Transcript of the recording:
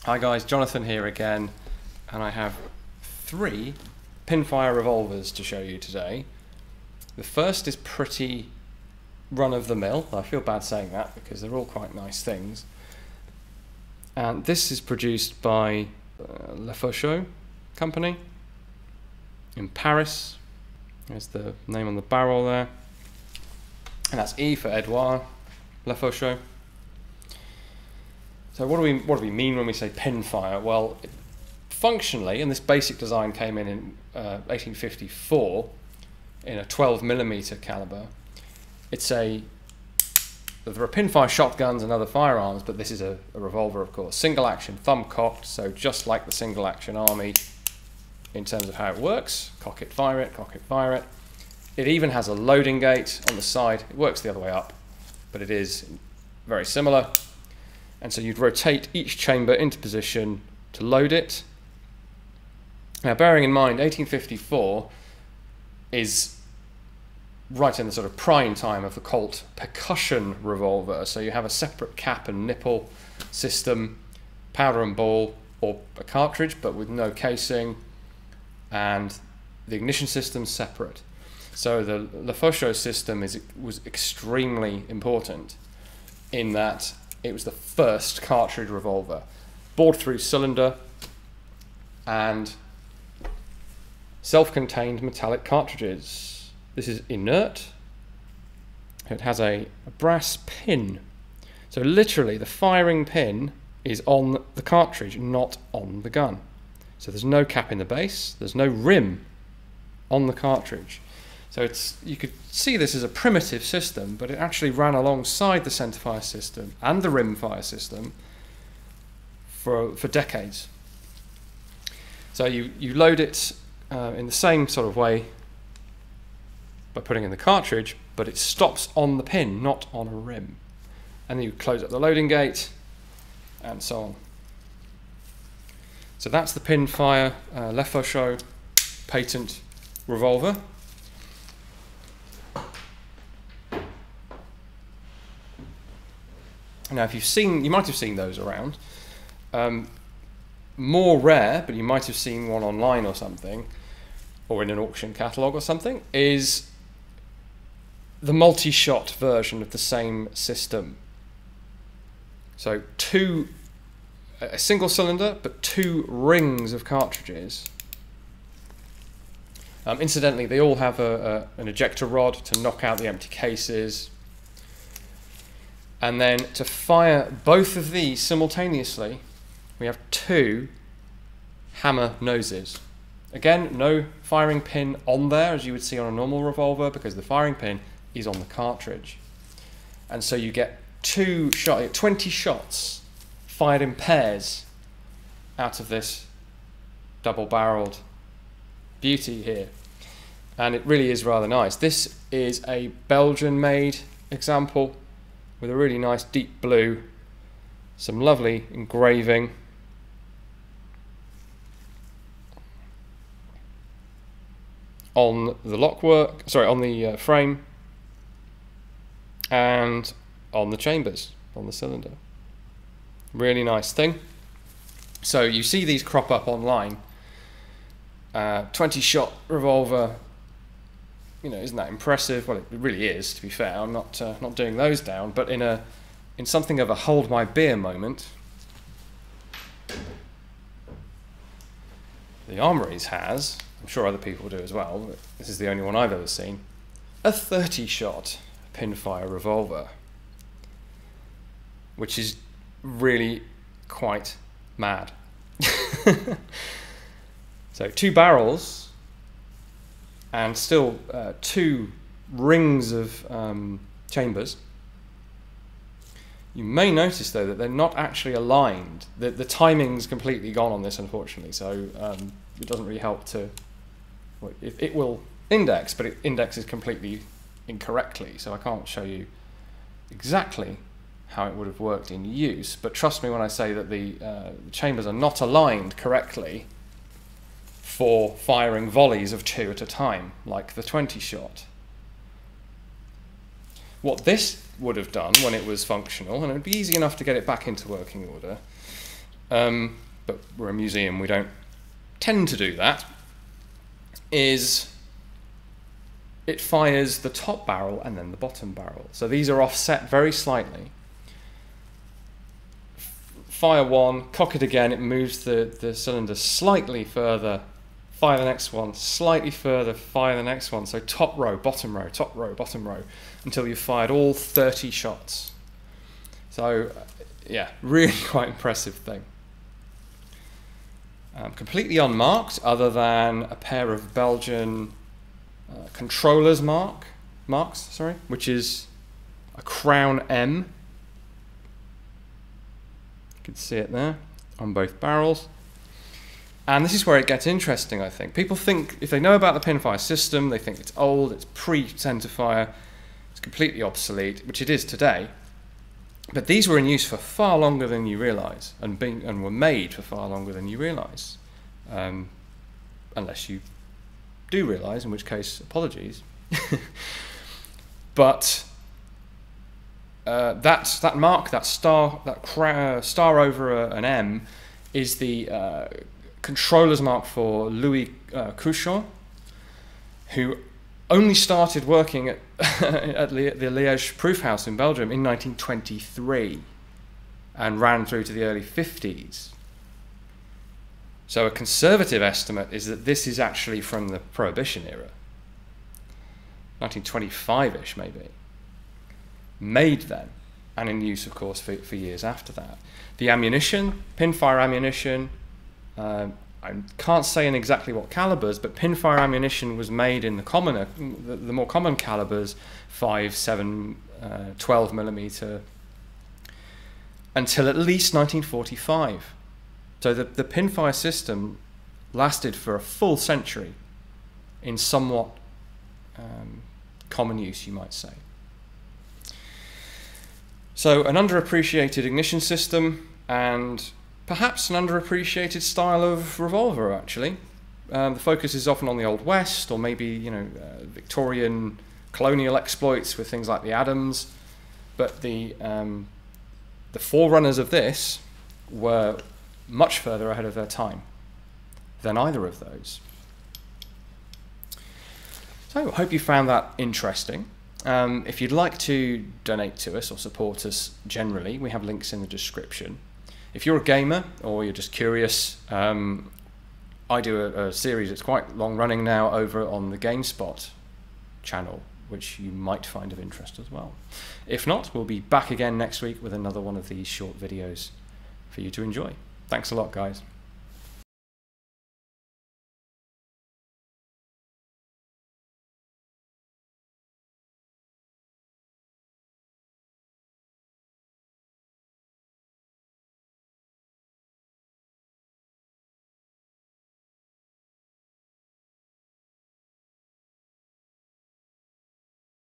Hi guys, Jonathan here again, and I have 3 Pinfire revolvers to show you today. The first is pretty run-of-the-mill. I feel bad saying that because they're all quite nice things. And this is produced by Lefeuchaux company in Paris. There's the name on the barrel there. And that's E for Edouard Lefeuchaux. So what do we mean when we say Pinfire? Well, functionally, and this basic design came in 1854 in a 12mm caliber. There are Pinfire shotguns and other firearms, but this is a revolver, of course. Single action, thumb cocked, so just like the single action army in terms of how it works. Cock it, fire it, cock it, fire it. It even has a loading gate on the side. It works the other way up, but it is very similar. And so you'd rotate each chamber into position to load it. Now, bearing in mind, 1854 is right in the sort of prime time of the Colt percussion revolver. So you have a separate cap and nipple system, powder and ball, or a cartridge, but with no casing, and the ignition system's separate. So the Lefeuchaux system was extremely important in that it was the first cartridge revolver. Bored-through cylinder and self-contained metallic cartridges. This is inert. It has a brass pin. So literally the firing pin is on the cartridge, not on the gun. So there's no cap in the base, there's no rim on the cartridge. So you could see this as a primitive system, but it actually ran alongside the centerfire system and the rimfire system for decades. So you load it in the same sort of way by putting in the cartridge, but it stops on the pin, not on a rim. And then you close up the loading gate, and so on. So that's the Pinfire Lefeuchaux patent revolver. Now, you might have seen those around. More rare, but you might have seen one online or something, or in an auction catalogue or something, is the multi-shot version of the same system. So a single cylinder, but 2 rings of cartridges. Incidentally, they all have an ejector rod to knock out the empty cases. And then to fire both of these simultaneously, we have 2 hammer noses. Again, no firing pin on there, as you would see on a normal revolver, because the firing pin is on the cartridge. And so you get 20 shots fired in pairs out of this double-barreled beauty here. And it really is rather nice. This is a Belgian-made example with a really nice deep blue, some lovely engraving. On the on the frame, and on the chambers, on the cylinder. Really nice thing. So you see these crop up online. 20-shot revolver. You know, isn't that impressive? Well, it really is, to be fair. I'm not doing those down, but in something of a hold my beer moment, the Armouries has, I'm sure other people do as well, but this is the only one I've ever seen, a 30-shot Pinfire revolver, which is really quite mad. So 2 barrels, and still 2 rings of chambers. You may notice, though, that they're not actually aligned. The timing's completely gone on this, unfortunately, so it doesn't really help to... Well, it will index, but it indexes completely incorrectly, so I can't show you exactly how it would have worked in use, but trust me when I say that the chambers are not aligned correctly for firing volleys of 2 at a time, like the 20-shot. What this would have done when it was functional, and it would be easy enough to get it back into working order, but we're a museum, we don't tend to do that, is it fires the top barrel and then the bottom barrel. So these are offset very slightly. Fire one, cock it again, it moves the cylinder slightly further, fire the next one, slightly further, fire the next one. So top row, bottom row, top row, bottom row, until you've fired all 30 shots. So yeah, really quite impressive thing. Completely unmarked, other than a pair of Belgian controllers marks, which is a Crown M. You can see it there on both barrels. And this is where it gets interesting, I think. People think, if they know about the Pinfire system, they think it's old, it's pre-centerfire, it's completely obsolete, which it is today. But these were in use for far longer than you realise, and were made for far longer than you realise. Unless you do realise, in which case, apologies. But that mark, that star over an M, is the controller's mark for Lefeuchaux, who only started working at the Liège proof house in Belgium in 1923 and ran through to the early 50s. So a conservative estimate is that this is actually from the Prohibition era, 1925-ish maybe. Made then, and in use, of course, for years after that. The ammunition, Pinfire ammunition, I can't say in exactly what calibers, but Pinfire ammunition was made in the more common calibers, 5, 7, 12 millimeter, until at least 1945. So the Pinfire system lasted for a full century in somewhat common use, you might say. So an underappreciated ignition system, and perhaps an underappreciated style of revolver, actually. The focus is often on the Old West, or maybe, Victorian colonial exploits with things like the Adams. But the forerunners of this were much further ahead of their time than either of those. So I hope you found that interesting. If you'd like to donate to us or support us generally, we have links in the description. If you're a gamer or you're just curious, I do a series that's quite long running now over on the GameSpot channel, which you might find of interest as well. If not, we'll be back again next week with another one of these short videos for you to enjoy. Thanks a lot, guys.